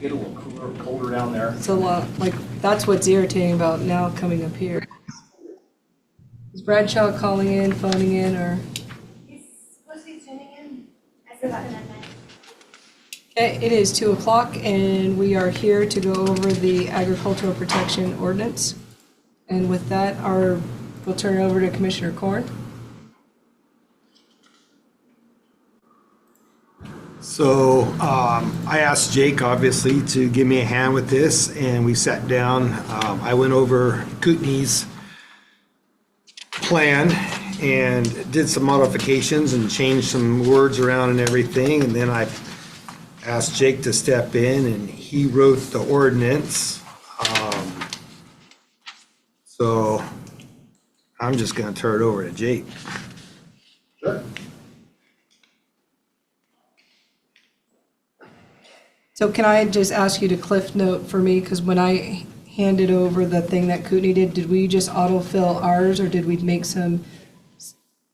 get a little cooler, colder down there. It's a lot, like, that's what's irritating about now coming up here. Is Bradshaw calling in, phoning in, or? He's supposed to be tuning in. I forgot him at night. Okay, it is 2 o'clock and we are here to go over the agricultural protection ordinance. And with that, we'll turn it over to Commissioner Korn. So I asked Jake, obviously, to give me a hand with this, and we sat down. I went over Kootenai's plan and did some modifications and changed some words around and everything. And then I asked Jake to step in, and he wrote the ordinance. So I'm just going to turn it over to Jake. Sure. So can I just ask you to cliff note for me, because when I handed over the thing that Kootenai did we just autofill ours, or did we make some,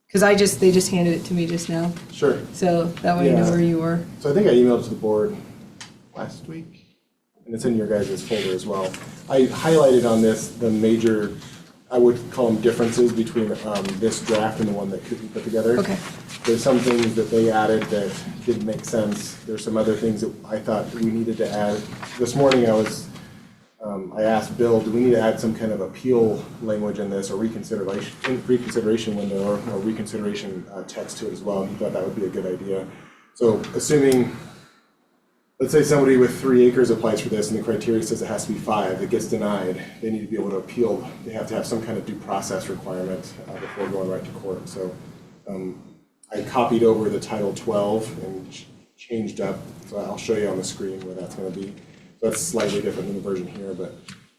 because they just handed it to me just now. Sure. So that way I know where you were. So I think I emailed it to the board last week, and it's in your guys' folder as well. I highlighted on this the major, I would call them differences between this draft and the one that Kootenai put together. Okay. There's some things that they added that didn't make sense. There's some other things that I thought we needed to add. This morning I asked Bill, do we need to add some kind of appeal language in this, or reconsideration window, or reconsideration text to it as well? And he thought that would be a good idea. So assuming, let's say somebody with 3 acres applies for this and the criteria says it has to be 5, it gets denied, they need to be able to appeal. They have to have some kind of due process requirement before going right to court. So I copied over the Title 12 and changed up, so I'll show you on the screen where that's going to be. So that's slightly different than the version here, but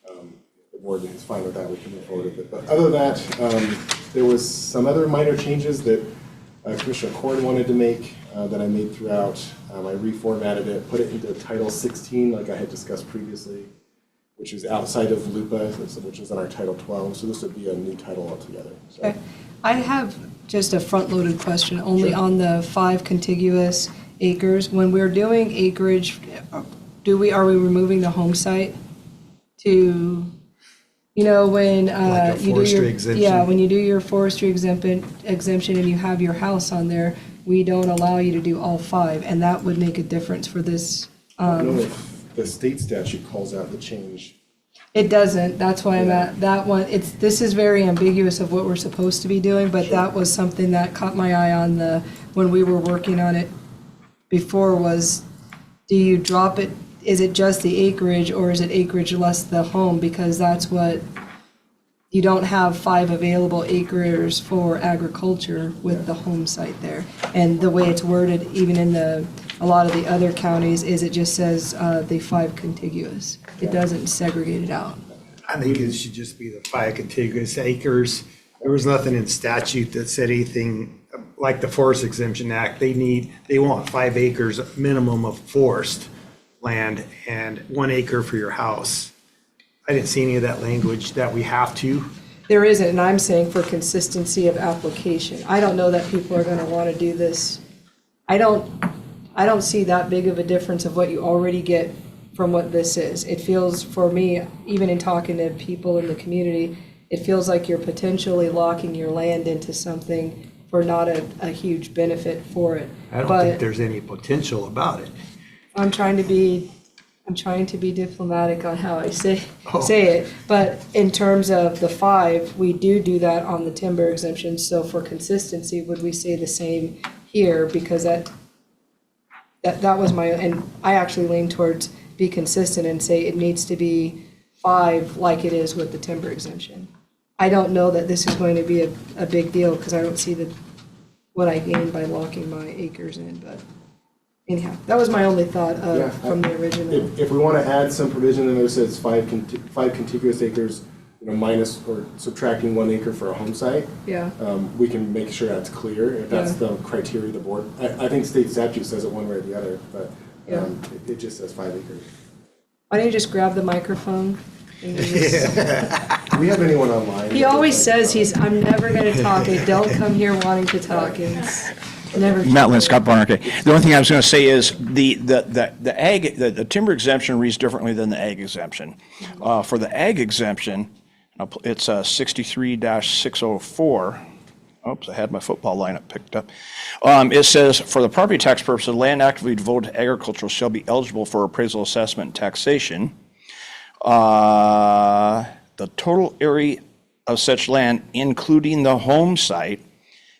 if the board is fine with that, we can move forward with it. But other than that, there was some other minor changes that Commissioner Korn wanted to make that I made throughout. I reformatted it, put it into Title 16 like I had discussed previously, which is outside of LUPA, which is in our Title 12. So this would be a new title altogether. So. Okay. I have just a front-loaded question, only Sure. on the 5 contiguous acres. When we're doing acreage, are we removing the home site to, when Like a you do forestry your exemption? when you do your forestry exemption and you have your house on there, we don't allow you to do all 5, and that would make a difference for this. I don't know if the state statute calls out the change. It doesn't, that's why I'm at that one. This is very ambiguous of what we're supposed to be doing, but that was something that caught my eye on when we were working on it before was, do you drop it, is it just the acreage, or is it acreage less the home? Because that's what, you don't have 5 available acres for agriculture with the home site there. And the way it's worded, even in a lot of the other counties, is it just says the 5 contiguous. It doesn't segregate it out. I think it should just be the 5 contiguous acres. There was nothing in statute that said anything like the Forest Exemption Act. They want 5 acres minimum of forest land and 1 acre for your house. I didn't see any of that language that we have to. There isn't, and I'm saying for consistency of application. I don't know that people are gonna wanna do this. I don't see that big of a difference of what you already get from what this is. It feels, for me, even in talking to people in the community, it feels like you're potentially locking your land into something for not a huge benefit for it. I don't think there's any potential about it. I'm trying to be diplomatic on how I say it, but in terms of the 5, we do that on the timber exemption. So for consistency, would we say the same here? Because that was and I actually lean towards be consistent and say it needs to be 5 like it is with the timber exemption. I don't know that this is going to be a big deal because I don't see what I gain by locking my acres in, but anyhow, that was my only thought from the original. If we want to add some provision in there that says 5 contiguous acres, minus or subtracting 1 acre for a home site, we can make sure that's clear. If that's the criteria of the board, I think state statute says it one way or the other, but it just says 5 acres. Why don't you just grab the microphone? And Do we have anyone online? He always says I'm never going to talk. I don't come here wanting to talk. Never. Matt Lynn, Scott Barner, okay. The only thing I was going to say is the timber exemption reads differently than the ag exemption. For the ag exemption, it's 63-604. Oops, I had my football lineup picked up. It says, for the property tax purposes, land actively devoted to agriculture shall be eligible for appraisal, assessment, and taxation. The total area of such land, including the home site,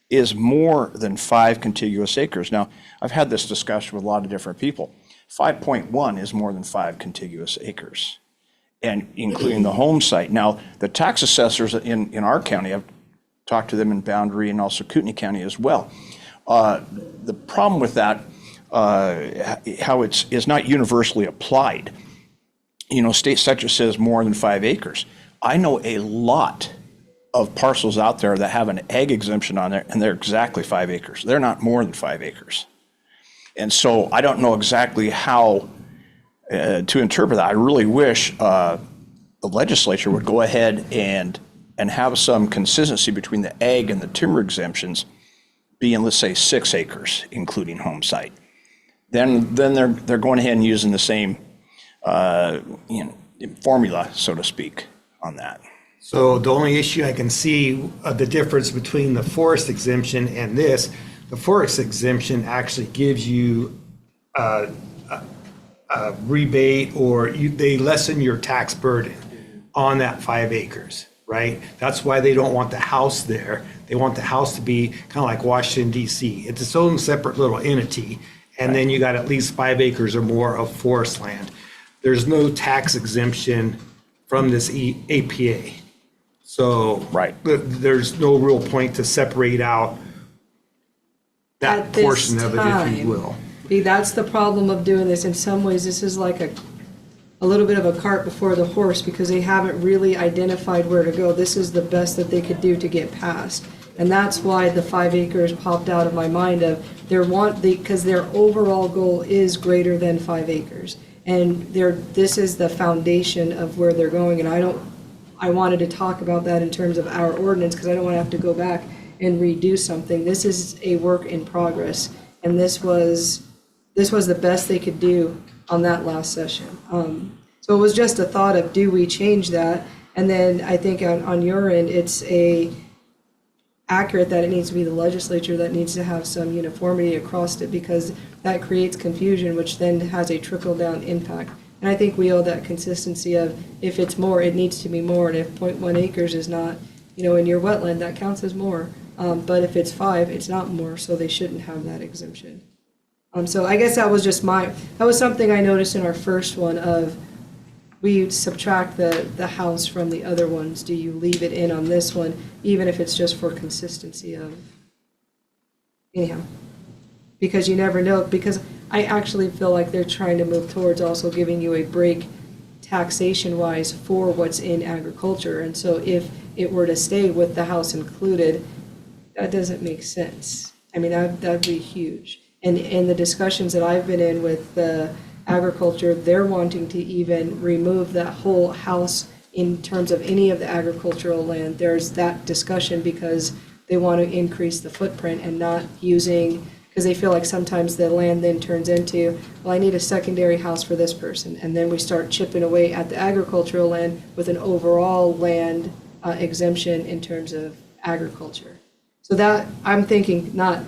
is more than 5 contiguous acres. Now, I've had this discussion with a lot of different people. 5.1 is more than 5 contiguous acres, and including the home site. Now, the tax assessors in our county, I've talked to them in Boundary and also Kootenai County as well. The problem with that, how it's not universally applied. You know, state statute says more than 5 acres. I know a lot of parcels out there that have an ag exemption on there, and they're exactly 5 acres. They're not more than 5 acres. And so I don't know exactly how to interpret that. I really wish the legislature would go ahead and have some consistency between the ag and the timber exemptions being, let's say, 6 acres, including home site. Then they're going ahead and using the same formula, so to speak, on that. So the only issue I can see of the difference between the forest exemption and this, the forest exemption actually gives you a rebate, or they lessen your tax burden on that 5 acres, right? That's why they don't want the house there. They want the house to be kind of like Washington DC. It's its own separate little entity, and then you got at least 5 acres or more of forest land. There's no tax exemption from this APA. So Right. There's no real point to separate out that At this portion of it, if time. you will. See, that's the problem of doing this. In some ways, this is like a little bit of a cart before the horse, because they haven't really identified where to go. This is the best that they could do to get past. And that's why the 5 acres popped out of my mind of because their overall goal is greater than 5 acres. And this is the foundation of where they're going. And I wanted to talk about that in terms of our ordinance, because I don't want to have to go back and redo something. This is a work in progress, and this was the best they could do on that last session. So it was just a thought of, do we change that? And then I think on your end, it's accurate that it needs to be the legislature that needs to have some uniformity across it, because that creates confusion, which then has a trickle-down impact. And I think we owe that consistency of, if it's more, it needs to be more, and if 0.1 acres is not, in your wetland, that counts as more. But if it's 5, it's not more, so they shouldn't have that exemption. So I guess that was something I noticed in our first one of, we subtract the house from the other ones. Do you leave it in on this one, even if it's just for consistency of, anyhow? Because you never know, because I actually feel like they're trying to move towards also giving you a break taxation-wise for what's in agriculture. And so if it were to stay with the house included, that doesn't make sense. I mean, that'd be huge. And in the discussions that I've been in with the agriculture, they're wanting to even remove that whole house in terms of any of the agricultural land. There's that discussion because they want to increase the footprint and not using, because they feel like sometimes the land then turns into, well, I need a secondary house for this person. And then we start chipping away at the agricultural land with an overall land exemption in terms of agriculture. So that, I'm thinking, not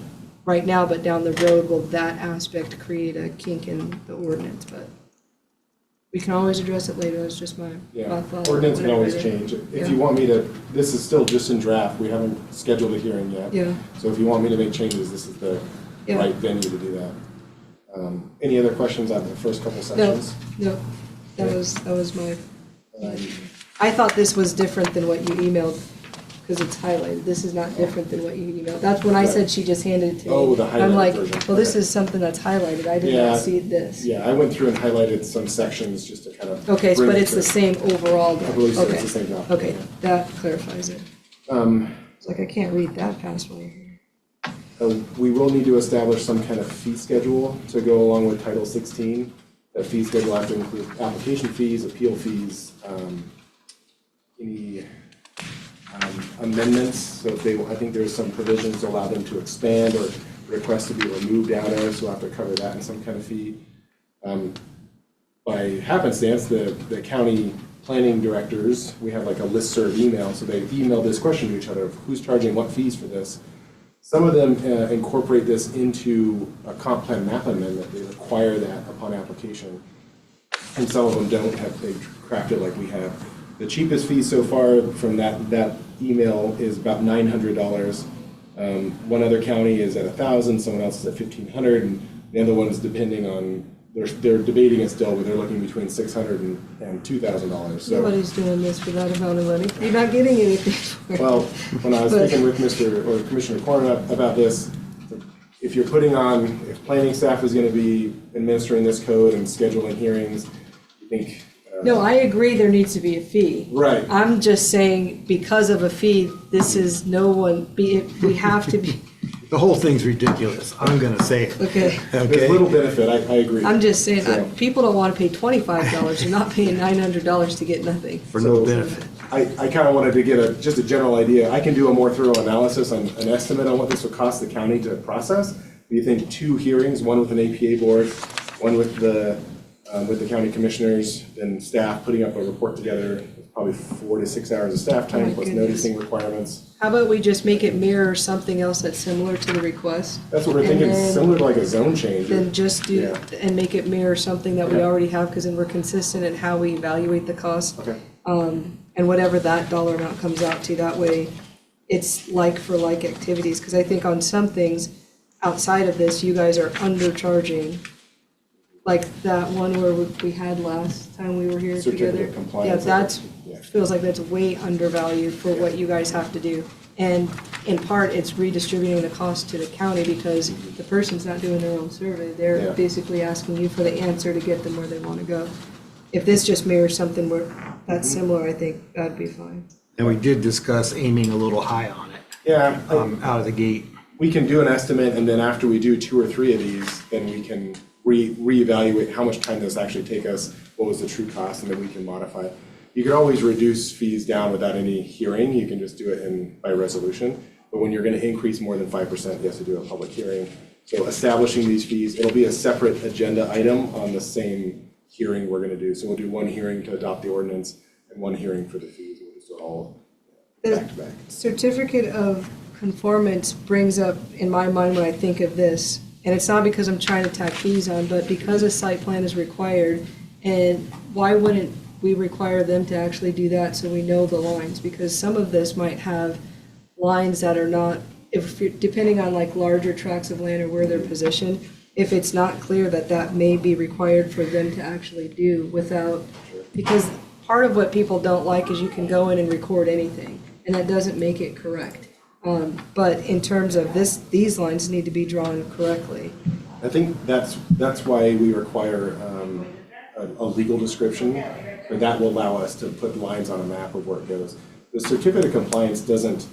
right now, but down the road, will that aspect create a kink in the ordinance? But we can always address it later. That's just my thought. Ordinance can always Whatever. change. If Yeah. you want me to, this is still just in draft, we haven't scheduled a hearing yet. Yeah. So if you want me to make changes, this is the Yeah. right venue to do that. Any other questions on the first couple No, sections? no, that was my, Um, I thought this was different than what you emailed, because it's highlighted. This is not different than what you emailed. That's when I said she just handed it to me. Oh, the I'm highlighted like, version. well, this Okay. is something that's highlighted. I did Yeah. not see this. Yeah, I went through and highlighted some sections just to kind of. Okay, bring but it it's to- the same overall. I believe so, it's Okay. the same document. Okay, that clarifies it. It's like, I can't read that past one. We will need to establish some kind of fee schedule to go along with Title 16. That fee schedule has to include application fees, appeal fees, any amendments. So if I think there's some provisions to allow them to expand or request to be removed out of, so we'll have to cover that in some kind of fee. By happenstance, the county planning directors, we have like a listserv email, so they email this question to each other of who's charging what fees for this. Some of them incorporate this into a comp plan map amendment. They require that upon application. And some of them don't have, they craft it like we have. The cheapest fee so far from that email is about $900. One other county is at $1,000, someone else is at $1,500, and the other one is depending on, they're debating it still, but they're looking between $600 and $2,000. So, Nobody's doing this for that amount of money. You're not getting anything for it. well, when I was speaking with Commissioner Corn about this, if you're putting on, if planning staff is going to be administering this code and scheduling hearings, you think. No, I agree there needs to be a fee. Right. I'm just saying, because of a fee, this is we have to be, The whole thing's ridiculous. I'm gonna say it. okay. There's Okay? little benefit, I agree. I'm just saying, So- people don't want to pay $25, they're not paying $900 to get nothing. For no So, benefit. I kind of wanted to get just a general idea. I can do a more thorough analysis on an estimate on what this would cost the county to process. Do you think 2 hearings, one with an APA board, one with the county commissioners, then staff putting up a report together, probably 4 to 6 hours of staff Oh my time plus goodness. noticing requirements? How about we just make it mirror something else that's similar to the request? That's what we're And thinking, then- similar to like a zone change. Then just do, Yeah. and make it mirror something that we Okay. already have, because then we're consistent in how we evaluate the cost. Okay. And whatever that dollar amount comes out to, that way it's like for like activities, because I think on some things outside of this, you guys are undercharging. Like that one where we had last time we were here Certificate together. of compliance, Yeah, I that's, think. Yeah. feels like that's way undervalued for what you guys have to do. And in part, it's redistributing the cost to the county because the person's not doing their own survey. Yeah. They're basically asking you for the answer to get them where they want to go. If this just mirrors something where that's similar, I think that'd be fine. And we did discuss aiming a little high on it, Yeah, out of the gate. we can do an estimate, and then after we do 2 or 3 of these, then we can reevaluate how much time does this actually take us, what was the true cost, and then we can modify it. You could always reduce fees down without any hearing, you can just do it by resolution. But when you're gonna increase more than 5%, you have to do a public hearing. So establishing these fees, it'll be a separate agenda item on the same hearing we're gonna do. So we'll do 1 hearing to adopt the ordinance and 1 hearing for the fees, we'll just do it all back to back. Certificate of conformance brings up, in my mind, when I think of this, and it's not because I'm trying to tack fees on, but because a site plan is required, and why wouldn't we require them to actually do that so we know the lines? Because some of this might have lines that are not, depending on like larger tracts of land or where they're positioned, if it's not clear that that may be required for them to actually do without, because part of what people don't like is you can go in and record anything, and that doesn't make it correct. But in terms of these lines need to be drawn correctly. I think that's why we require a legal description, and that will allow us to put lines on a map of where it goes. The certificate of compliance doesn't,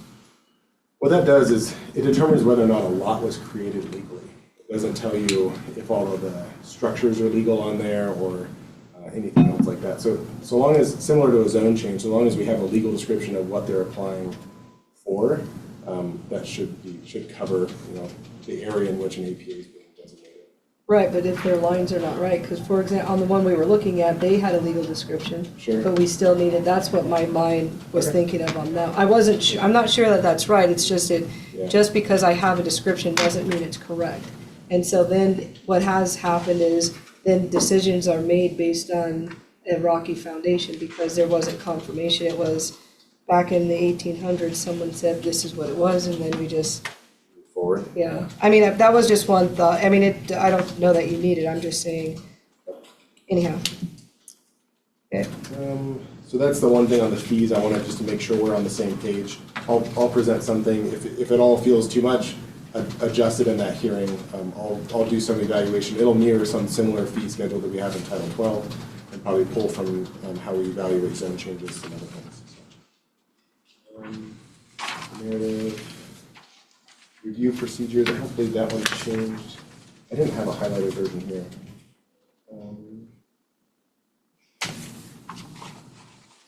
what that does is it determines whether or not a lot was created legally. It doesn't tell you if all of the structures are legal on there or anything else like that. So long as, similar to a zone change, so long as we have a legal description of what they're applying for, that should cover, the area in which an APA is being designated. Right, but if their lines are not right, because for example, on the one we were looking at, they had a legal description. Sure. But we still needed, that's what my mind was Okay. thinking of on that. I wasn't sure, I'm not sure that that's right, it's just Yeah. just because I have a description doesn't mean it's correct. And so then what has happened is then decisions are made based on a rocky foundation because there wasn't confirmation. It was back in the 1800s, someone said this is what it was, and then we just, Forward. yeah. I mean, that was just one thought. I mean, I don't know that you need it, I'm just saying, anyhow. Okay. So that's the one thing on the fees, I wanted just to make sure we're on the same page. I'll present something, if it all feels too much, adjust it in that hearing. I'll do some evaluation, it'll mirror some similar fee schedule that we have in Title 12, and probably pull from how we evaluate zone changes and other things. Narrative, review procedure, hopefully that one changed. I didn't have a highlighted version here.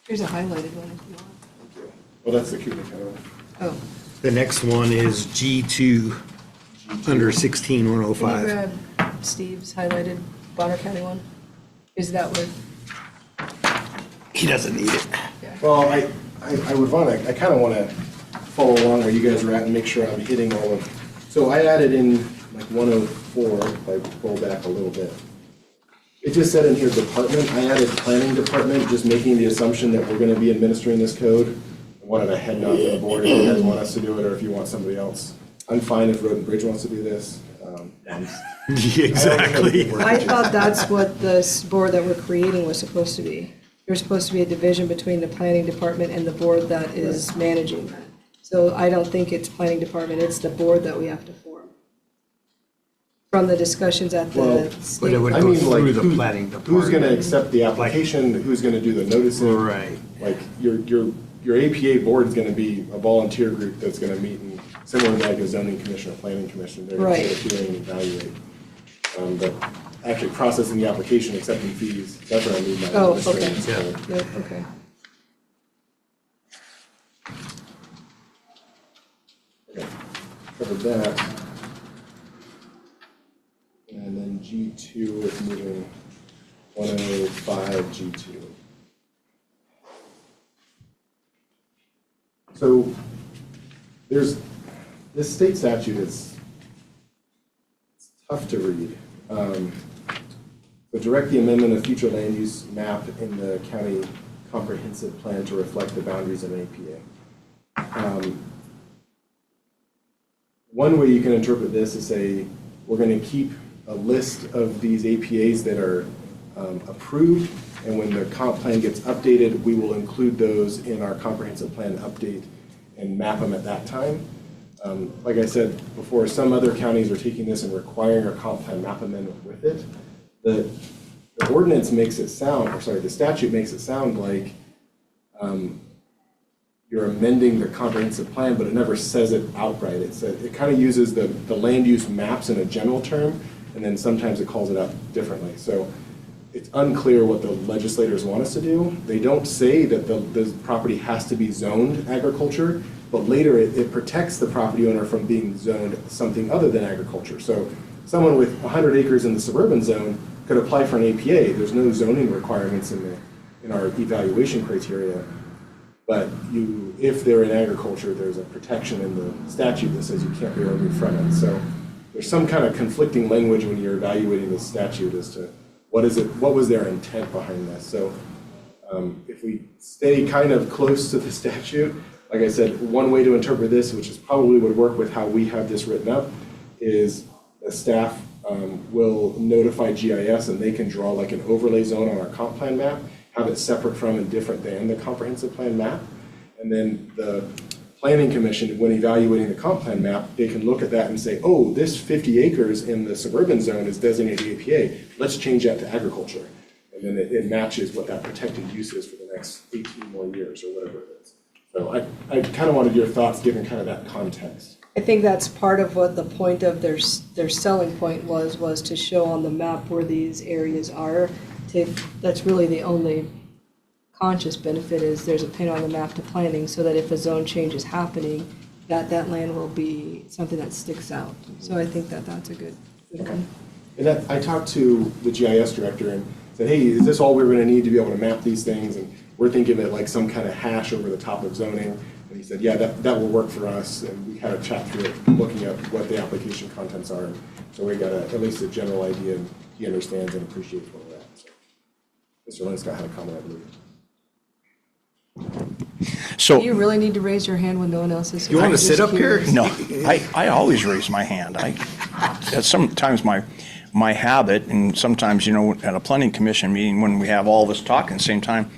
Here's a highlighted one if you want. Well, that's the Cooper County. Oh, The next one is G2. under Can you 16105. grab Steve's highlighted Bonner County one? Is that what? He doesn't need it. Well, I would want to, I kind of want to follow along where you guys are at and make sure I'm hitting all of, so I added in like 104, if I pull back a little bit. It just said in here department, I added planning department, just making the assumption that we're going to be administering this code. I wanted a head nod from the board if you guys want us to do it or if you want somebody else. I'm fine if Road and Bridge wants to do this. Exactly. I thought that's what this board that we're creating was supposed to be. There's supposed to be a division between the planning department and the board that is managing that. So I don't think it's planning department, it's the board that we have to form. From the discussions at Well, the But it state. would I go mean, like, through the planning department. who's going to accept the application, who's going to do the noticing? Right. Like, your APA board is going to be a volunteer group that's going to meet and similar to like a zoning commission or planning commission. They're going to Right. sit and evaluate. But actually processing the application, accepting fees, that's what I mean by Oh, administrative okay. code. Yep, okay. Okay, covered that. And then G2 is moving 105 G2. So there's, this state statute is it's tough to read. But direct the amendment of future land use map in the county comprehensive plan to reflect the boundaries of an APA. One way you can interpret this is say, we're going to keep a list of these APAs that are approved, and when the comp plan gets updated, we will include those in our comprehensive plan update and map them at that time. Like I said before, some other counties are taking this and requiring a comp plan map amendment with it. The ordinance makes it sound, or sorry, the statute makes it sound like you're amending the comprehensive plan, but it never says it outright. It kind of uses the land use maps in a general term, and then sometimes it calls it out differently. So it's unclear what the legislators want us to do. They don't say that the property has to be zoned agriculture, but later it protects the property owner from being zoned something other than agriculture. So someone with 100 acres in the suburban zone could apply for an APA. There's no zoning requirements in our evaluation criteria. But if they're in agriculture, there's a protection in the statute that says you can't be removed from it. So there's some kind of conflicting language when you're evaluating the statute as to what was their intent behind this. So if we stay kind of close to the statute, like I said, one way to interpret this, which is probably would work with how we have this written up, is the staff will notify GIS and they can draw like an overlay zone on our comp plan map, have it separate from and different than the comprehensive plan map. And then the planning commission, when evaluating the comp plan map, they can look at that and say, oh, this 50 acres in the suburban zone is designated APA. Let's change that to agriculture. And then it matches what that protected use is for the next 18 more years or whatever it is. So I kind of wanted your thoughts given kind of that context. I think that's part of what the point of their selling point was to show on the map where these areas are. That's really the only conscious benefit is there's a pin on the map to planning so that if a zone change is happening, that land will be something that sticks out. So I think that's a good one. And I talked to the GIS director and said, hey, is this all we're going to need to be able to map these things? And we're thinking of it like some kind of hash over the top of zoning. And he said, yeah, that will work for us. And we had a chat through it, looking at what the application contents are. So we got at least a general idea, and he understands and appreciates where we're at. So Mr. Linscott had a comment, I believe. So, Do you really need to raise your hand when no one else is? You want to sit up here? no, I always raise my hand. That's sometimes my habit, and sometimes, at a planning commission meeting, when we have all this talk at the same time,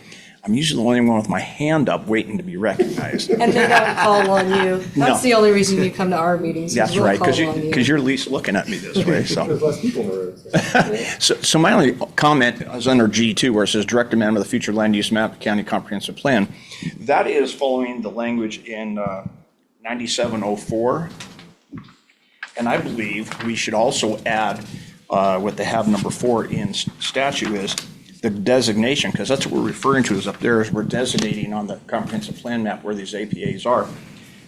I'm usually the only one with my hand up waiting to be recognized. And they don't call on you. That's No. the only reason you come to our meetings. That's we'll right, call on because you're at least looking at me this way, so. There's less people in the room. So. So my only comment is under G2 where it says direct amendment of the future land use map, county comprehensive plan. That is following the language in 9704. And I believe we should also add what they have number 4 in statute is the designation, because that's what we're referring to is up there is we're designating on the comprehensive plan map where these APAs are.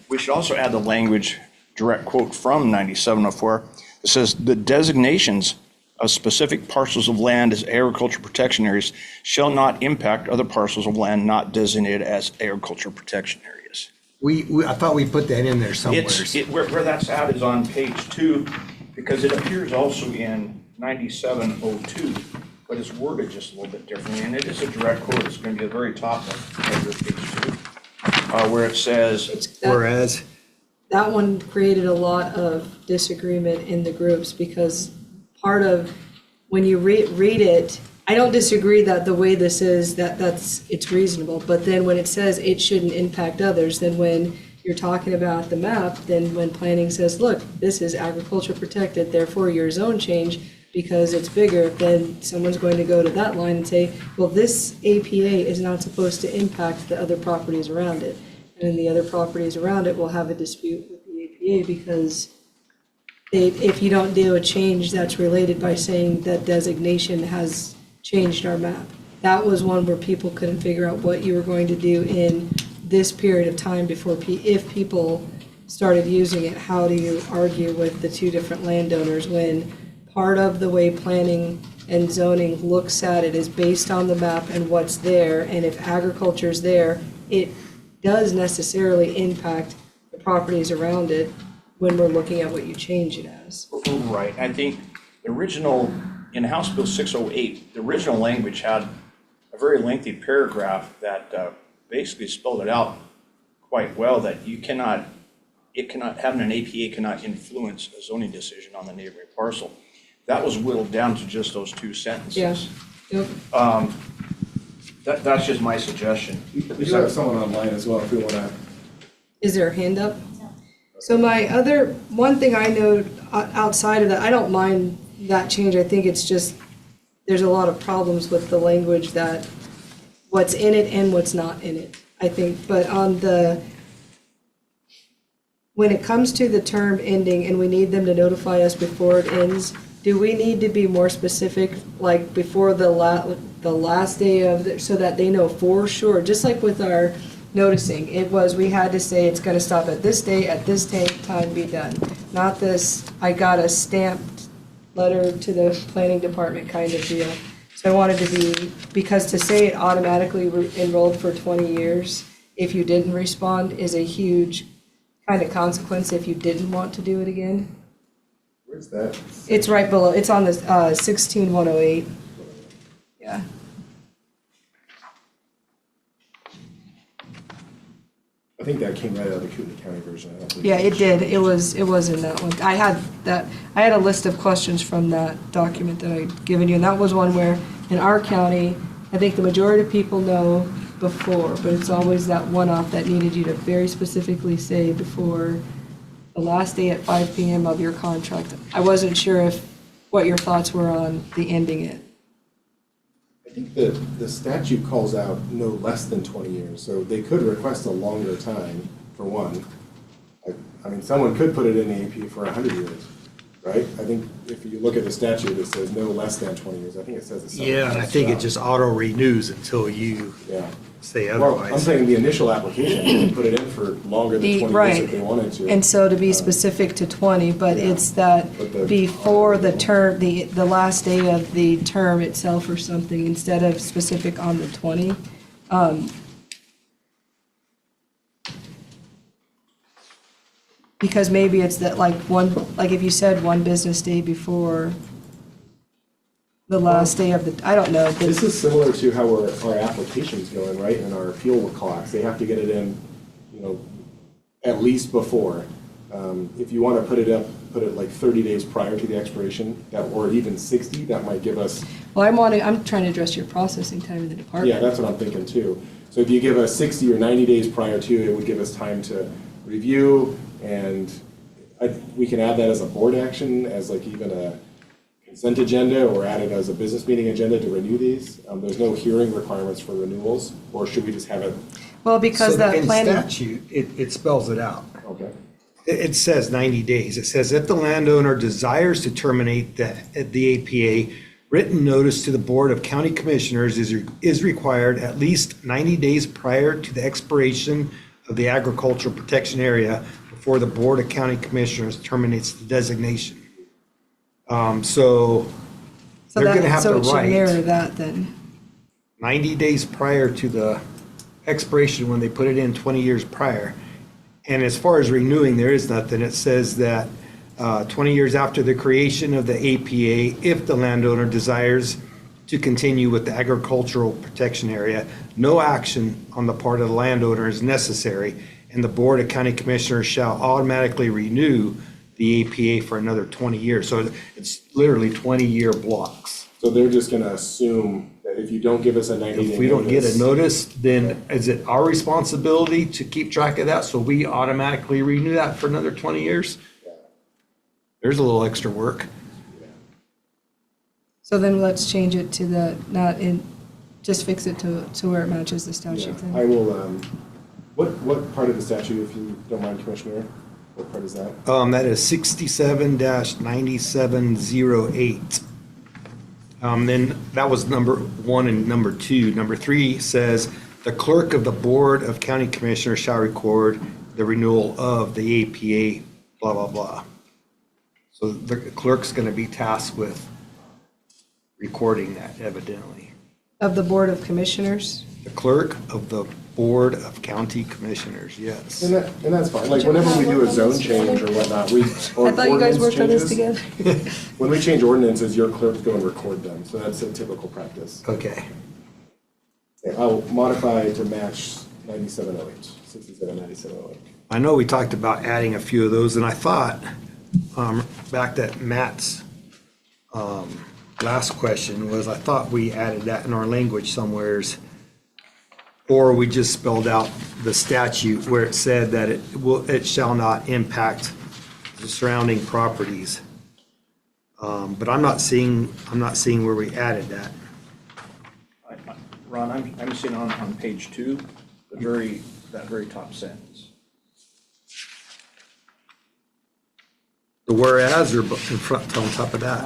We should also add the language direct quote from 9704. It says, "The designations of specific parcels of land as agriculture protection areas shall not impact other parcels of land not designated as agriculture protection areas." I thought we put that in there somewhere. Where that's at is on page 2, because it appears also in 9702, but it's worded just a little bit differently, and it is a direct quote. It's going to be the very top of your page 2, where it says, Whereas, that one created a lot of disagreement in the groups because part of, when you read it, I don't disagree that the way this is, it's reasonable, but then when it says it shouldn't impact others, then when you're talking about the map, then when planning says, look, this is agriculture protected, therefore your zone change, because it's bigger, then someone's going to go to that line and say, well, this APA is not supposed to impact the other properties around it. And then the other properties around it will have a dispute with the APA because if you don't do a change that's related by saying that designation has changed our map. That was one where people couldn't figure out what you were going to do in this period of time before, if people started using it, how do you argue with the two different landowners when part of the way planning and zoning looks at it is based on the map and what's there, and if agriculture's there, it does necessarily impact the properties around it when we're looking at what you change it as. right, I think the original, in House Bill 608, the original language had a very lengthy paragraph that basically spelled it out quite well, that having an APA cannot influence a zoning decision on the neighboring parcel. That was whittled down to just those 2 sentences. Yeah. Yep. That's just my suggestion. We do have someone online as well if we want to. Is there a hand up? So one thing I know outside of that, I don't mind that change. I think it's just, there's a lot of problems with the language that what's in it and what's not in it, I think. But when it comes to the term ending and we need them to notify us before it ends, do we need to be more specific, like before the last day of, so that they know for sure, just like with our noticing, we had to say it's gonna stop at this day, at this time, be done. Not this, I got a stamped letter to the planning department kind of deal. So I wanted to be, because to say it automatically enrolled for 20 years, if you didn't respond, is a huge kind of consequence if you didn't want to do it again. Where's that? It's right below, it's on the 16108. Yeah. I think that came right out of the Kootenai County version. I don't believe Yeah, it did. It was in that one. I had a list of questions from that document that I'd given you, and that was one where, in our county, I think the majority of people know before, but it's always that one-off that needed you to very specifically say before the last day at 5 p.m. of your contract. I wasn't sure what your thoughts were on the ending it. I think the statute calls out no less than 20 years, so they could request a longer time, for one. I mean, someone could put it in the AP for 100 years, right? I think if you look at the statute, it says no less than 20 years. I think it says it's something. yeah, and I think it just auto renews until you Yeah. say Well, I'm otherwise. saying the initial application, they could put it in for longer than 20 years Right. if they wanted to. And so to be specific to 20, but Yeah. it's that But the- before the term, the last day of the term itself or something, instead of specific on the 20. Because maybe it's that like if you said one business day before the last day of the, I don't know. This is similar to how our application's going, right, and our appeal clocks. They have to get it in, at least before. If you want to put it like 30 days prior to the expiration, or even 60, that might give us. Well, I'm trying to address your processing time in the department. Yeah, that's what I'm thinking too. So if you give us 60 or 90 days prior to, it would give us time to review, and we can add that as a board action, as like even a consent agenda, or add it as a business meeting agenda to renew these. There's no hearing requirements for renewals, or should we just have it? Well, because So the in planning. statute, it spells it out. Okay. It says 90 days. It says if the landowner desires to terminate the APA, written notice to the Board of County Commissioners is required at least 90 days prior to the expiration of the agricultural protection area before the Board of County Commissioners terminates the designation. So So they're gonna that, have so to it should mirror write that then. 90 days prior to the expiration when they put it in 20 years prior. And as far as renewing, there is nothing. It says that 20 years after the creation of the APA, if the landowner desires to continue with the agricultural protection area, no action on the part of the landowner is necessary, and the Board of County Commissioners shall automatically renew the APA for another 20 years. So it's literally 20-year blocks. So they're just gonna assume that if you don't give us a 90-day notice. If we don't get a notice, then is it our responsibility to keep track of that, so we automatically renew that for another 20 years? There's a little extra work. So then let's change it to the, not in, just fix it to where it matches the statute Yeah, then. I will, what part of the statute, if you don't mind, Commissioner? What part is that? That is 67-9708. Then that was number 1 and number 2. Number 3 says, the clerk of the Board of County Commissioners shall record the renewal of the APA, blah, blah, blah. So the clerk's gonna be tasked with recording that evidently. Of the Board of Commissioners? The clerk of the Board of County Commissioners, yes. And that's fine, like, whenever we do a zone change or whatnot, I thought you guys worked on this together. When we change ordinances, your clerks go and record them, so that's a typical practice. Okay. I'll modify to match 9708, 67-9708. I know we talked about adding a few of those, and I thought, back to Matt's last question was, I thought we added that in our language somewheres, or we just spelled out the statute where it said that it shall not impact the surrounding properties. But I'm not seeing where we added that. Ron, I'm seeing on page 2, that very top sentence. The whereas or in front, on top of that?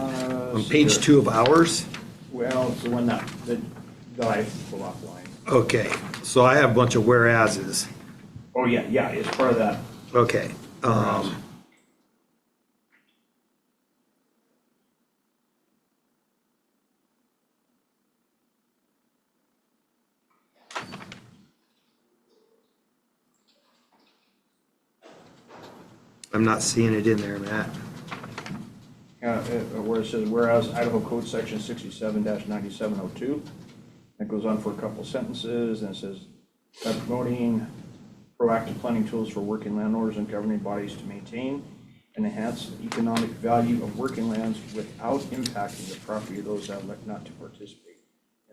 On page 2 of ours? Well, it's the one that I pulled offline. Okay, so I have a bunch of whereases. Oh, yeah, it's part of that. Okay. I'm not seeing it in there, Matt. Where it says, whereas Idaho Code Section 67-9702, that goes on for a couple sentences, and it says, by promoting proactive planning tools for working landowners and governing bodies to maintain and enhance the economic value of working lands without impacting the property of those that elect not to participate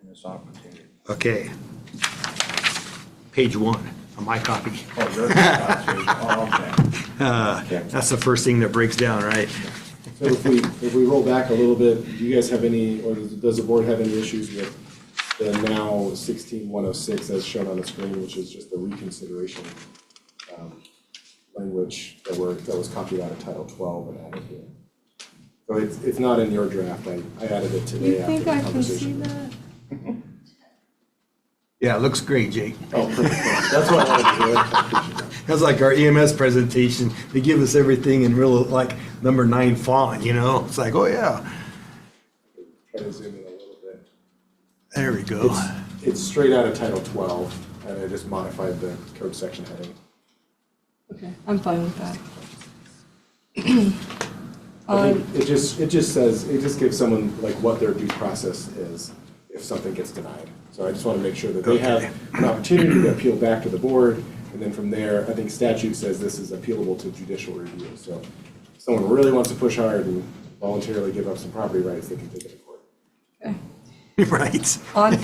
in this opportunity. Okay. Page 1 on my copy. Oh, yours? Okay. That's the first thing that breaks down, right? So if we roll back a little bit, do you guys have any, or does the board have any issues with the now 16106 as shown on the screen, which is just the reconsideration language that was copied out of Title 12 and added here? So it's not in your draft. I added it today You after think the I can see conversation. that? Yeah, it looks great, Jake. Oh, perfect. That's what I wanted to hear. I appreciate that. That's like our EMS presentation. They give us everything in real, like, number 9 font, you know? It's like, oh, yeah. Try to zoom in a little bit. There we go. It's straight out of Title 12, and I just modified the code section heading. Okay, I'm fine with that. I think it just says, it just gives someone like what their due process is if something gets denied. So I just want to make sure that they have an opportunity to appeal back to the board, and then from there, I think statute says this is appealable to judicial review. So if someone really wants to push hard and voluntarily give up some property rights, they can take it to court. Okay. Right. On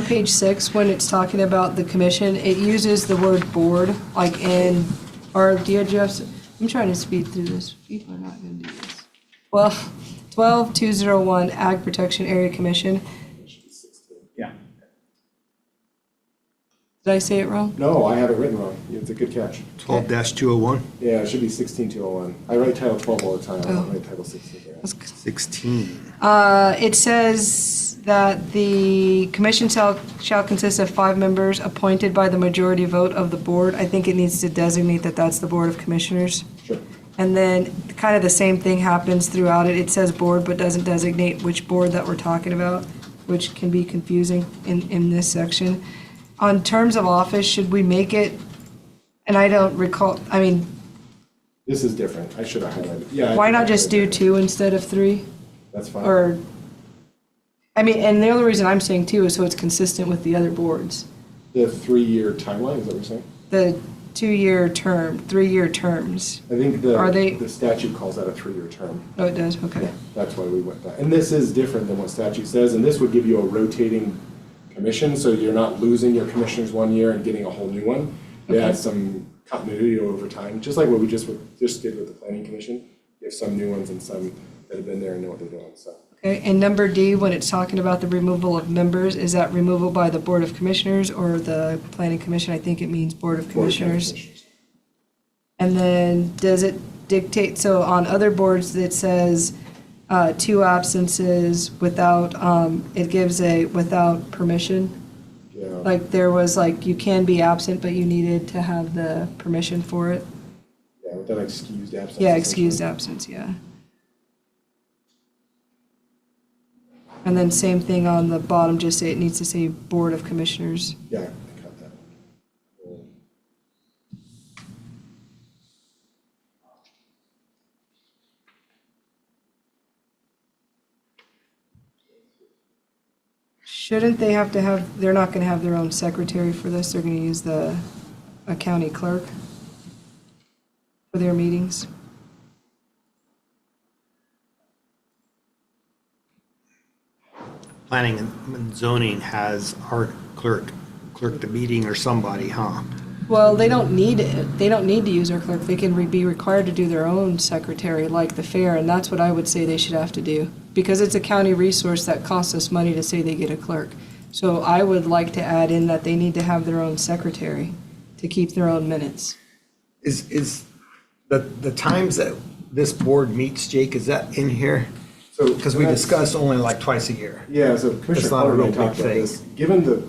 page 6, when it's talking about the commission, it uses the word board, like in, or do you have, I'm trying to speed through this. People are not going to do this. Well, 12201 Ag Protection Area Commission. Yeah. Did I say it wrong? No, I have it written wrong. It's a good catch. 12-201, Yeah, it should be 16201. I write Title 12 all the time. I don't Oh. write Title 16 there. 16. It says that the commission shall consist of 5 members appointed by the majority vote of the board. I think it needs to designate that that's the Board of Commissioners. Sure. And then kind of the same thing happens throughout it. It says board, but doesn't designate which board that we're talking about, which can be confusing in this section. On terms of office, should we make it, and I don't recall, I mean, This is different. I should have highlighted. Yeah. I why think not I just do highlighted 2 instead of 3? that. That's fine. Or, I mean, and the other reason I'm saying 2 is so it's consistent with the other boards. The 3-year timeline, is that what you're saying? The 2-year term, 3-year terms. I think Are they- the statute calls that a 3-year term. Oh, it does, okay. That's why we went that. And this is different than what statute says, and this would give you a rotating commission, so you're not losing your commissioners 1 year and getting a whole new one. It Okay. adds some continuity over time, just like what we just did with the planning commission. You have some new ones and some that have been there and know what they're doing, so. Okay, and number D, when it's talking about the removal of members, is that removal by the Board of Commissioners or the Planning Commission? I think it means Board of Board of Commissioners. Commissioners. And then does it dictate, so on other boards, it says 2 absences without, it gives a without permission? Yeah, Like there was like, you can be absent, but you needed to have the permission for it? yeah, with that excused absence. Yeah, excused essentially. absence, yeah. And then same thing on the bottom, just say, it needs to say Board of Commissioners. Yeah, I got that. Shouldn't they have to have, they're not gonna have their own secretary for this, they're gonna use a county clerk for their meetings? Planning and zoning has our clerk the meeting or somebody, huh? Well, they don't need it, they don't need to use our clerk, they can be required to do their own secretary like the fair, and that's what I would say they should have to do. Because it's a county resource that costs us money to say they get a clerk. So I would like to add in that they need to have their own secretary to keep their own minutes. Is the times that this board meets, Jake, is that in here? So. Because we that's- discuss only like twice a year. Yeah, so Commissioner not a Carter real and I talked big about thing. this. Given the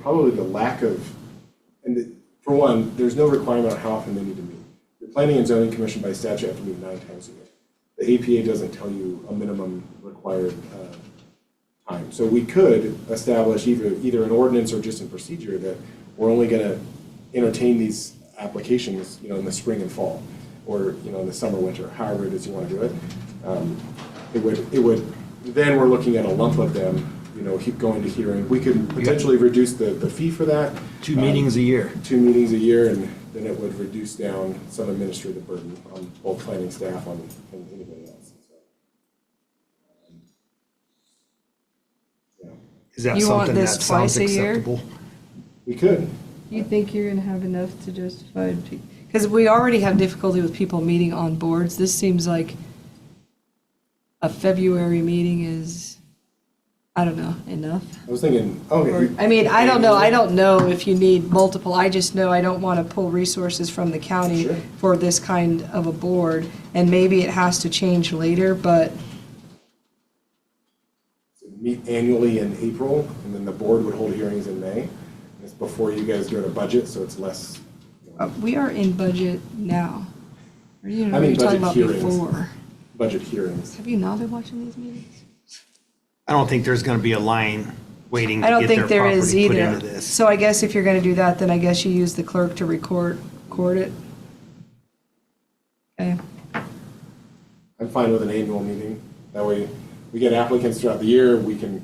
probably the lack of, for one, there's no requirement on how often they need to meet. The Planning and Zoning Commission by statute have to meet 9 times a year. The APA doesn't tell you a minimum required time. So we could establish either an ordinance or just a procedure that we're only going to entertain these applications, in the spring and fall, or, in the summer, winter, however it is you want to do it. It would, then we're looking at a lump of them, keep going to hearing. We could potentially reduce the fee for that. 2 meetings a year. 2 meetings a year, and then it would reduce down some administrative burden on both planning staff and anybody else. So, yeah, Is that You want something that this sounds twice a year? acceptable? we could. You think you're gonna have enough to justify? Because we already have difficulty with people meeting on boards. This seems like a February meeting is, I don't know, enough. I was thinking, Or- okay. I mean, I don't know. I don't know if you need multiple. I just know I don't want to pull resources from the county Sure. for this kind of a board. And maybe it has to change later, but Meet annually in April, and then the board would hold hearings in May. It's before you guys do a budget, so it's less. we are in budget now. Or, I mean, what are you talking about budget hearings. before? Budget hearings. Have you not been watching these meetings? I don't think there's going to be a line waiting I to don't get their think there is property put either. into this. So I guess if you're gonna do that, then I guess you use the clerk to record it. Okay, I'm fine with an annual meeting. That way, we get applicants throughout the year, we can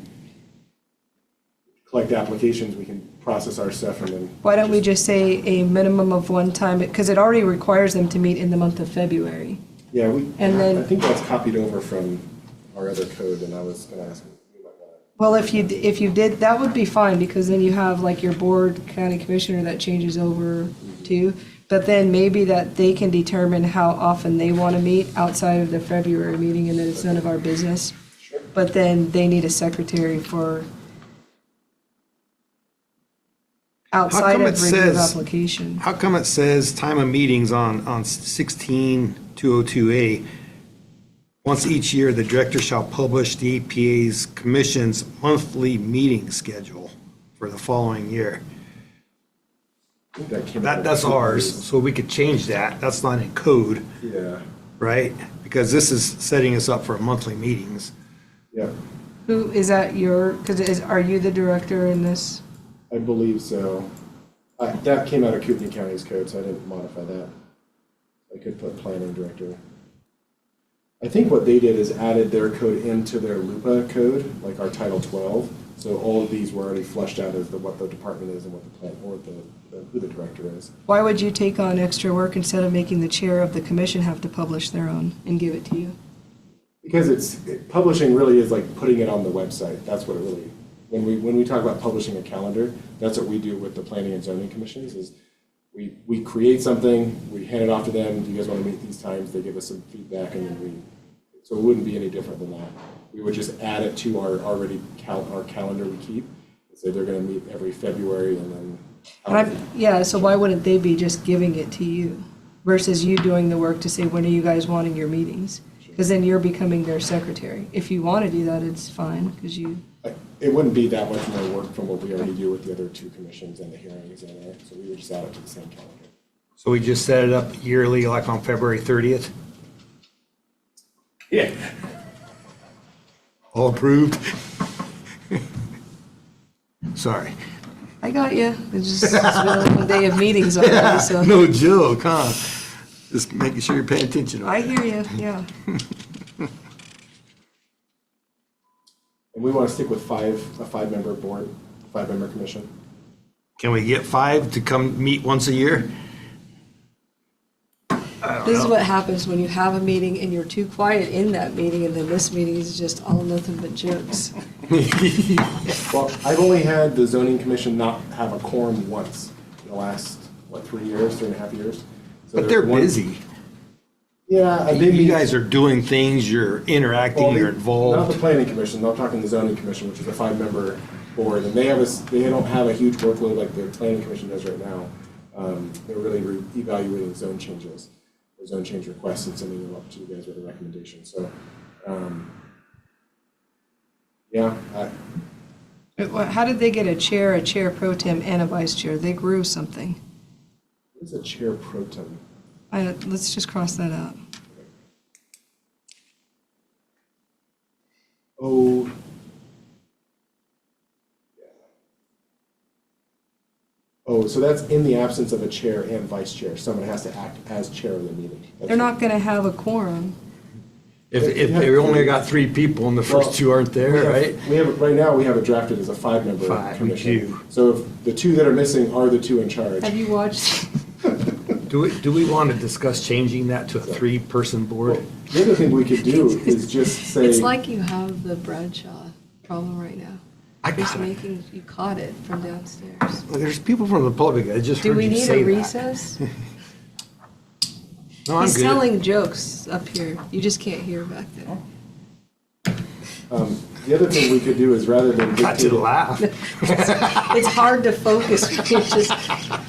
collect applications, we can process our stuff, and then. why don't we just say a minimum of one time, because it already requires them to meet in the month of February. Yeah, And then- I think that's copied over from our other code, and I was gonna ask. You might wanna- Well, if you did, that would be fine, because then you have like your board, county commissioner that changes over too. But then maybe that they can determine how often they want to meet outside of the February meeting, and then it's none of our business. Sure. But then they need a secretary for outside come of it review of says- application. How come it says time of meetings on 16-202A, Once each year, the director shall publish the APA's commission's monthly meeting schedule for the following year. I think that came out of That's ours, Cooper's. so we could change that. That's not in code, Yeah, right? Because this is setting us up for monthly meetings. yeah, Who, is that your, because are you the director in this? I believe so. That came out of Kootenai County's code, so I didn't modify that. I could put planning director. I think what they did is added their code into their LUPA code, like our Title 12. So all of these were already fleshed out as what the department is and what the plan, or who the director is. Why would you take on extra work instead of making the chair of the commission have to publish their own and give it to you? Because publishing really is like putting it on the website. That's what it really, when we talk about publishing a calendar, that's what we do with the planning and zoning commissions is we create something, we hand it off to them, do you guys want to meet these times? They give us some feedback and then so it wouldn't be any different than that. We would just add it to our our calendar we keep. Say they're going to meet every February and then. Yeah, so why wouldn't they be just giving it to you versus you doing the work to say, when are you guys wanting your meetings? Because then you're becoming their secretary. If you want to do that, it's fine, because you, It wouldn't be that much more work from what we already do with the other two commissions and the hearings in there. So we would just add it to the same calendar. So we just set it up yearly, like on February 30th? Yeah. All approved? Sorry. I got you. It's been a day of meetings already, so. No joke, huh? Just making sure you're paying attention. I hear you, yeah. And we want to stick with a five-member board, five-member commission. Can we get 5 to come meet once a year? This is what happens when you have a meeting and you're too quiet in that meeting, and then this meeting is just all nothing but jokes. Well, I've only had the zoning commission not have a quorum once in the last, 3 years, 3.5 years. So But they're there's one- busy. Yeah, and they You meet. guys are doing things, you're interacting, Well, you're Not the involved. planning commission, I'm talking the zoning commission, which is a five-member board, and they don't have a huge workload like the planning commission does right now. They're really evaluating zone changes, or zone change requests and sending them up to you guys with a recommendation, so, yeah, How did they get a chair pro tem, and a vice chair? They grew something. who's a chair pro tem? Let's just cross that out. Oh. Yeah. Oh, so that's in the absence of a chair and vice chair, someone has to act as chair of the meeting. They're not going to have a quorum. If they only got 3 people and the first 2 aren't there, right? Right now, we have it drafted as a five-member 5, we commission. do. So if the 2 that are missing are the 2 in charge. Have you watched? Do we want to discuss changing that to a 3-person board? The other thing we could do is just say. It's like you have the Bradshaw problem right now. I Just got it. making, you caught it from downstairs. There's people from the public, I just Do heard we you need say a that. recess? No, I'm He's good. telling jokes up here. You just can't hear back there. The other thing we could do is rather than Got to dictate. laugh. It's hard to focus when you're just,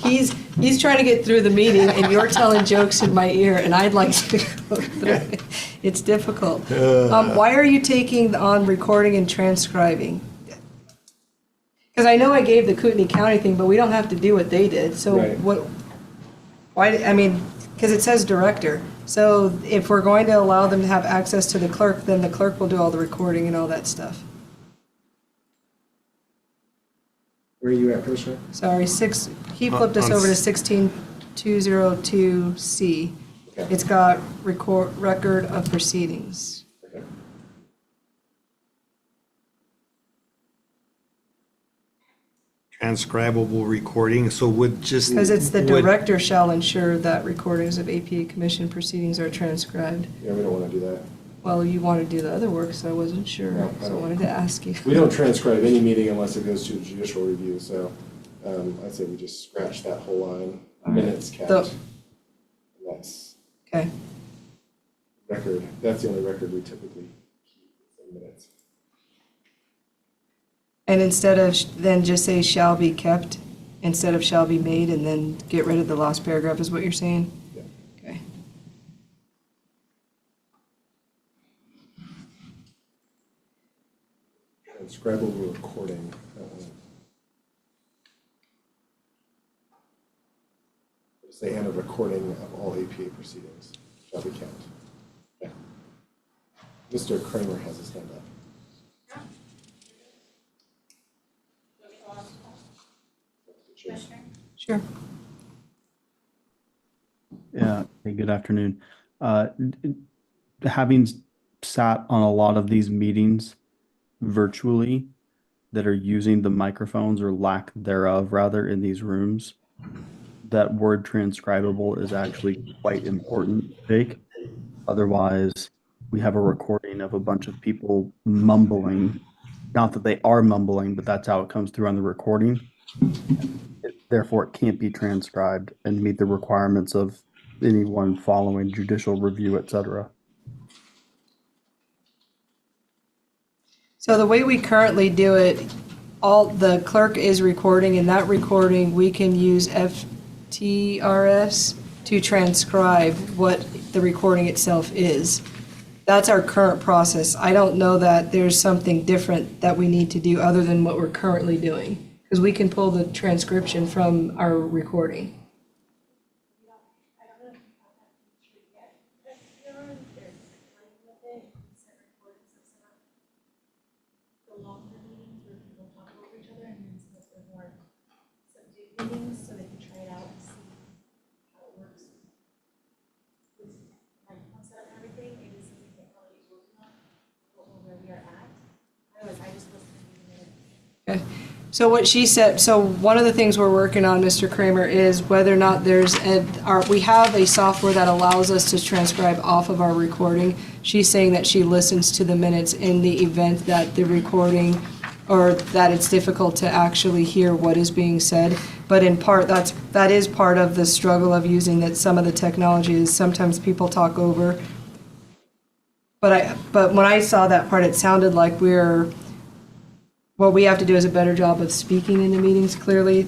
he's trying to get through the meeting and you're telling jokes in my ear and I'd like to go through it. It's difficult. Why are you taking on recording and transcribing? Because I know I gave the Kootenai County thing, but we don't have to do what they did. So Right. because it says director. So if we're going to allow them to have access to the clerk, then the clerk will do all the recording and all that stuff. Where are you at, Commissioner? Sorry, he flipped us On over to s- 16202C. Okay. It's got record of proceedings. Okay. Transcribable recording, so would just. Because it's the would- director shall ensure that recordings of APA Commission proceedings are transcribed. Yeah, we don't want to do that. Well, you want to do the other work, so I wasn't sure, No, I so I don't. wanted to ask you. We don't transcribe any meeting unless it goes to judicial review, so I'd say we just scratch that whole line. Minutes kept. The- That's Okay, record, that's the only record we typically keep, is the minutes. and instead of, then just say shall be kept, instead of shall be made, and then get rid of the last paragraph, is what you're saying? Yeah. Okay. transcribable recording. Say, and a recording of all APA proceedings shall be kept. Okay. Mr. Kramer has his hand up. Sure. Yeah, hey, good afternoon. Having sat on a lot of these meetings virtually that are using the microphones or lack thereof rather in these rooms, that word transcribable is actually quite important, Jake. Otherwise, we have a recording of a bunch of people mumbling. Not that they are mumbling, but that's how it comes through on the recording. Therefore, it can't be transcribed and meet the requirements of anyone following judicial review, et cetera. So the way we currently do it, all the clerk is recording, and that recording, we can use FTRS to transcribe what the recording itself is. That's our current process. I don't know that there's something different that we need to do other than what we're currently doing, because we can pull the transcription from our recording. I don't know if you have that feature yet. There's playing with it, set recordings of some of the longer meetings where people talk over each other, and then some of the more subdued meetings, so they can try it out and see how it works. With microphone setup and everything, it is something that probably is working on, where we are at. Otherwise, I just listened to the minute. Okay. So what she said, so one of the things we're working on, Mr. Kramer, is whether or not we have a software that allows us to transcribe off of our recording. She's saying that she listens to the minutes in the event that the recording, or that it's difficult to actually hear what is being said. But in part, that is part of the struggle of using that some of the technology is sometimes people talk over. But when I saw that part, it sounded like what we have to do is a better job of speaking in the meetings clearly,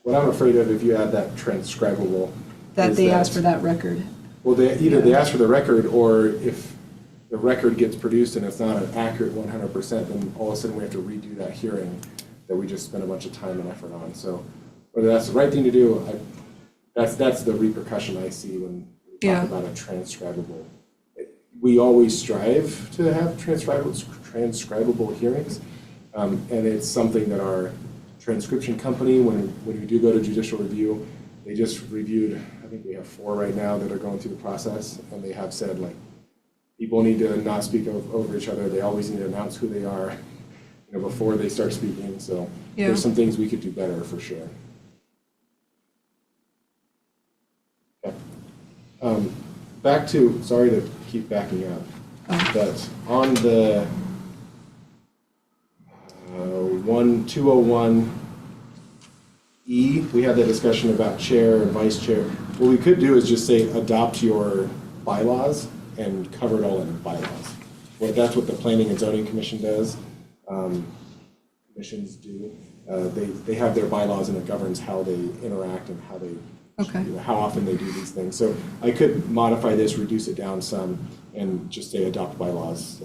What I'm afraid of, if you add that transcribable, that is they ask for that record. Well, they ask for the record, or if the record gets produced and it's not an accurate 100%, then all of a sudden we have to redo that hearing that we just spent a bunch of time and effort on. So whether that's the right thing to do, that's the repercussion I see when we talk about a transcribable. We always strive to have transcribable hearings, and it's something that our transcription company, when we do go to judicial review, they just reviewed, I think we have 4 right now that are going through the process, and they have said, like, people need to not speak over each other. They always need to announce who they are, before they start speaking. So there's some things we could do better for sure. Okay. Back to, sorry to keep backing up, but on the 201E, we had the discussion about chair and vice chair. What we could do is just say adopt your bylaws and cover it all in bylaws. Well, that's what the Planning and Zoning Commission does. Commissions do. They have their bylaws, and it governs how they interact and how they how often they do these things. So I could modify this, reduce it down some, and just say adopt bylaws.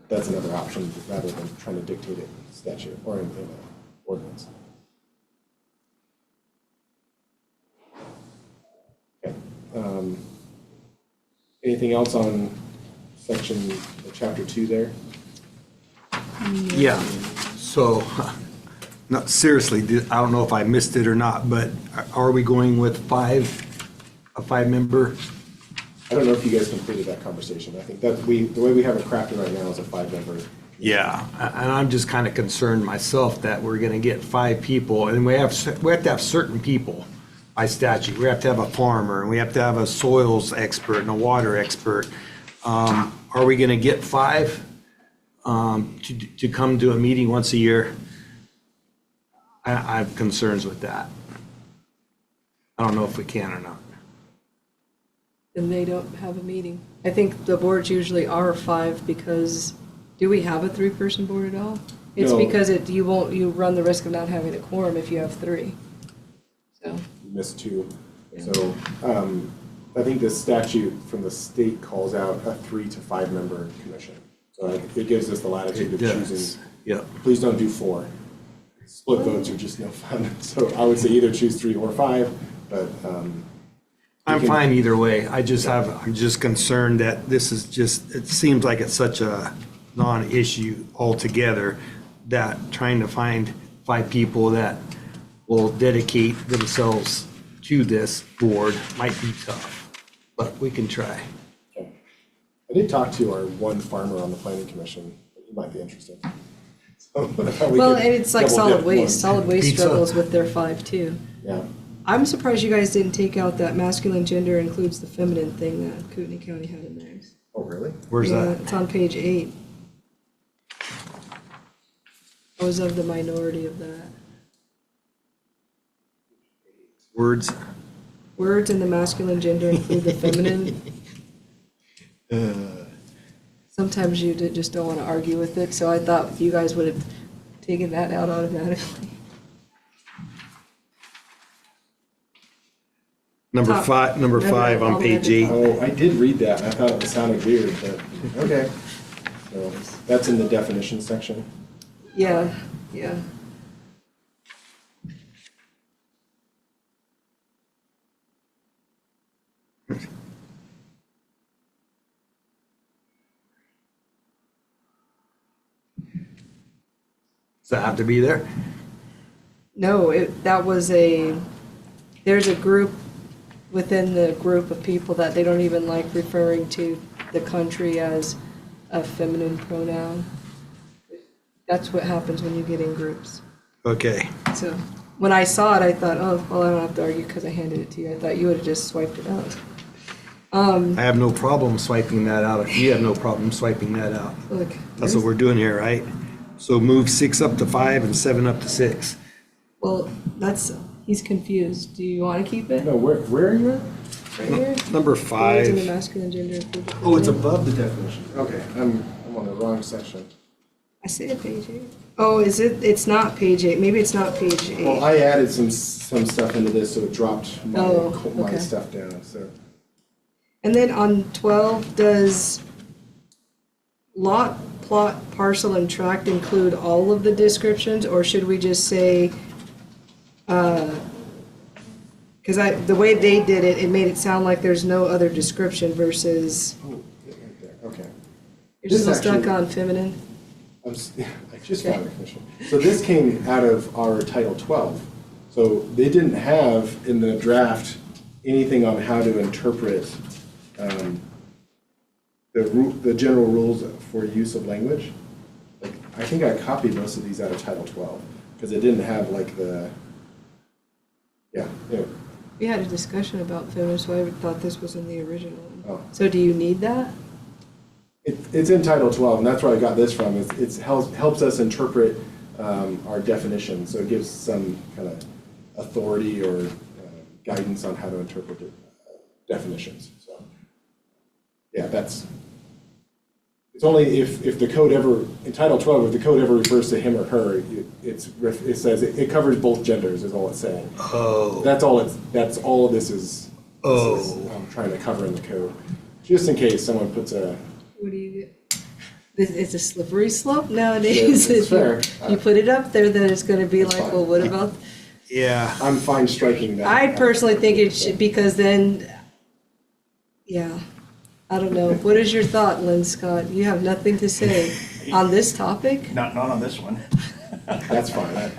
That's another option rather than trying to dictate it in statute or in an ordinance. Okay. Anything else on chapter 2 there? Yeah, so, no, seriously, I don't know if I missed it or not, but are we going with a 5-member? I don't know if you guys completed that conversation. I think that the way we have it crafted right now is a 5-member. Yeah, and I'm just kind of concerned myself that we're gonna get 5 people, and we have to have certain people by statute. We have to have a farmer, and we have to have a soils expert and a water expert. Are we gonna get 5 to come to a meeting once a year? I have concerns with that. I don't know if we can or not. And they don't have a meeting. I think the boards usually are 5 because, do we have a 3-person board at all? It's No. because you run the risk of not having a quorum if you have 3. So, You missed 2. So I think the statute from the state calls out a 3 to 5 member commission. So it gives us the latitude It of does. choosing. Yep. Please don't do 4. Split votes are just no fun. So I would say either choose 3 or 5, but. I'm can- fine either way. I'm just concerned that this is just, it seems like it's such a non-issue altogether that trying to find 5 people that will dedicate themselves to this board might be tough, but we can try. Okay. I did talk to our one farmer on the planning commission. He might be interested. So I thought we Well, could and it's like double solid dip waste. one. Solid waste Pizza. struggles with their 5 too. Yeah. I'm surprised you guys didn't take out that masculine gender includes the feminine thing that Kootenai County had in theirs. Oh, really? Where's Yeah, that? it's on page 8. I was of the minority of that. Words? Words in the masculine gender include the feminine. Sometimes you just don't want to argue with it, so I thought you guys would have taken that out automatically. Number Top. 5, number Remember 5 on all the way at page the 8. top. Oh, I did read that, and I thought it sounded weird, but, okay. So that's in the definition section. Yeah, yeah. Does that have to be there? No, there's a group within the group of people that they don't even like referring to the country as a feminine pronoun. That's what happens when you get in groups. Okay. So when I saw it, I thought, oh, well, I don't have to argue because I handed it to you. I thought you would have just swiped it out. I have no problem swiping that out if you have no problem swiping that out. Look. That's what we're doing here, right? So move 6 up to 5 and 7 up to 6. Well, he's confused. Do you want to keep it? No, where are you at? Right here? Number Words in the 5. masculine gender include the Oh, it's feminine. above the definition. Okay, I'm on the wrong section. I said page 8. Oh, is it? It's not page 8. Maybe it's not page 8. Well, I added some stuff into this, so it dropped my okay. stuff down, so. And then on 12, does lot, plot, parcel, and tract include all of the descriptions, or should we just say, because the way they did it, it made it sound like there's no other description versus, Oh, yeah, right there, okay. you're This still stuck actually- on feminine? I just found it, Commissioner. So this came out of our Title 12. So they didn't have in the draft anything on how to interpret the general rules for use of language. Like, I think I copied most of these out of Title 12 because it didn't have like yeah. We had a discussion about feminine, so I thought this was in the original one. Oh. So do you need that? It's in Title 12, and that's where I got this from. It helps us interpret our definition, so it gives some kind of authority or guidance on how to interpret definitions. So, yeah, it's only if the code ever, in Title 12, if the code ever refers to him or her, it says it covers both genders, is all it's saying. Oh. That's all this is. I'm trying to cover in the code, just in case someone puts a. What do you get? It's a slippery slope nowadays. Yeah, it's fair. If you put it up there, then it's going to be like, fine. well, what about? Yeah. I'm fine striking that. I personally think it should, because then, yeah, I don't know. What is your thought, Lynn Scott? You have nothing to say on this topic? Not on this one. That's fine.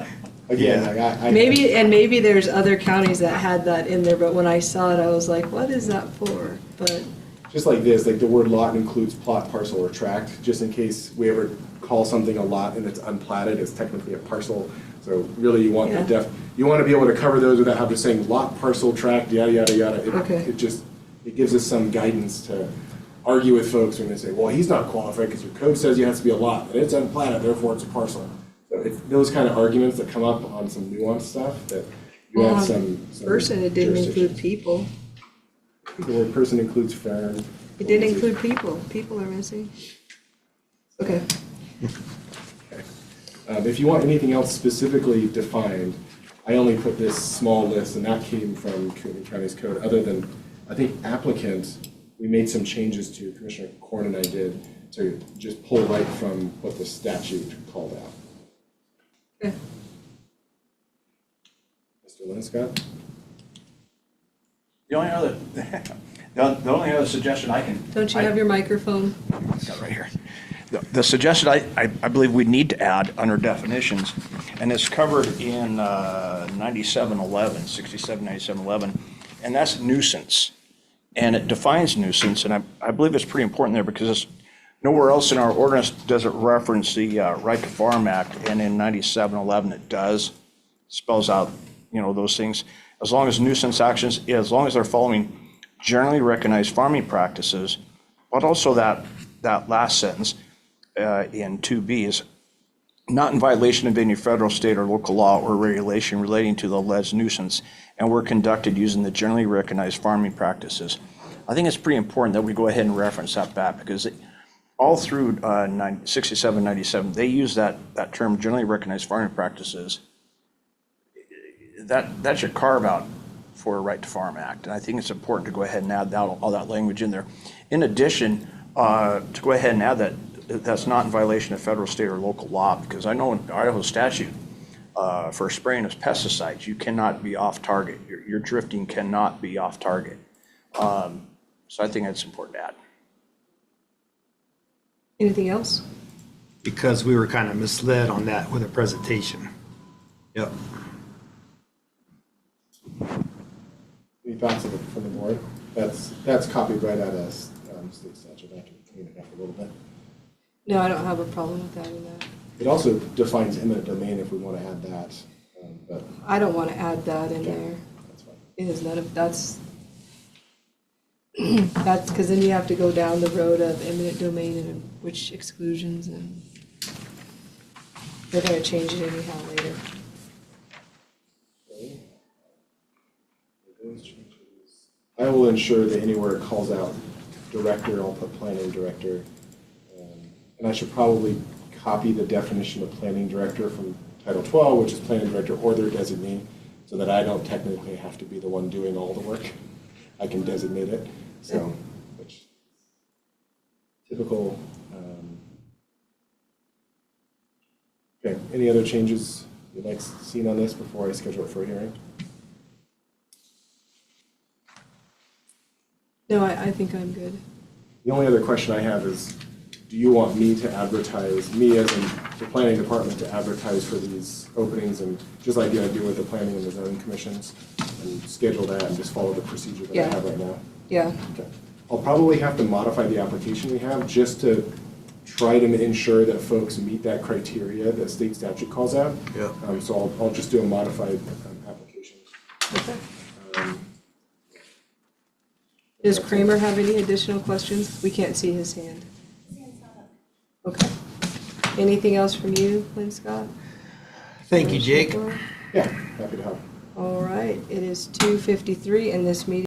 Again, I. Maybe there's other counties that had that in there, but when I saw it, I was like, what is that for? But Just like this, like the word lot includes plot, parcel, or tract, just in case we ever call something a lot and it's unplatted, it's technically a parcel. So really you want you want to be able to cover those without having to say lot, parcel, tract, yada, yada, yada. Okay. It gives us some guidance to argue with folks when they say, well, he's not qualified because your code says it has to be a lot, and it's unplatted, therefore it's a parcel. So it's those kind of arguments that come up on some nuanced stuff that you have some person, it didn't include jurisdictions. people. The word person includes firm. It didn't include people. People are missing. Okay. If you want anything else specifically defined, I only put this small list, and that came from Kootenai County's code, other than, I think applicant, we made some changes to, Commissioner Korn and I did, to just pull right from what the statute called out. Okay. Mr. Linscott? The only other, the only other suggestion I can. Don't you have your microphone? It's got it right here. The suggestion I believe we need to add under definitions, and it's covered in 9711, 67, 9711, and that's nuisance. And it defines nuisance, and I believe it's pretty important there because it's, nowhere else in our ordinance does it reference the Right to Farm Act, and in 9711 it does, spells out, those things. As long as nuisance actions, as long as they're following generally recognized farming practices, but also that last sentence in 2B is not in violation of any federal, state, or local law or regulation relating to the alleged nuisance, and were conducted using the generally recognized farming practices. I think it's pretty important that we go ahead and reference that back because all through 67, 97, they use that term generally recognized farming practices. That's your carve out for a Right to Farm Act. And I think it's important to go ahead and add all that language in there. In addition, to go ahead and add that's not in violation of federal, state, or local law, because I know in Idaho statute, for spraying of pesticides, you cannot be off target. Your drifting cannot be off target. So I think that's important to add. Anything else? Because we were kind of misled on that with the presentation. Yep. Any thoughts from the board? That's copied right out of state statute. I can clean it up a little bit. No, I don't have a problem with adding that. It also defines eminent domain if we want to add that, but I don't want to add that in there. that's fine. It is none of, that's because then you have to go down the road of eminent domain and which exclusions, and they're going to change it anyhow later. Okay. Those changes. I will ensure that anywhere it calls out director, I'll put planning director. And I should probably copy the definition of planning director from Title 12, which is planning director or their designee, so that I don't technically have to be the one doing all the work. I can designate it, so, which typical. Okay, any other changes you'd like seen on this before I schedule it for a hearing? No, I think I'm good. The only other question I have is, do you want me to advertise, me as in the planning department to advertise for these openings, and just like I do with the planning and the zoning commissions, and schedule that and just follow the procedure that I have right now? Yeah. Okay. I'll probably have to modify the application we have just to try to ensure that folks meet that criteria that state statute calls out. Yeah. So I'll just do a modified application. Okay. Does Kramer have any additional questions? We can't see his hand. Okay. Anything else from you, Lynn Scott? Thank you, Jake. Yeah, happy to help. All right, it is 2:53 and this meeting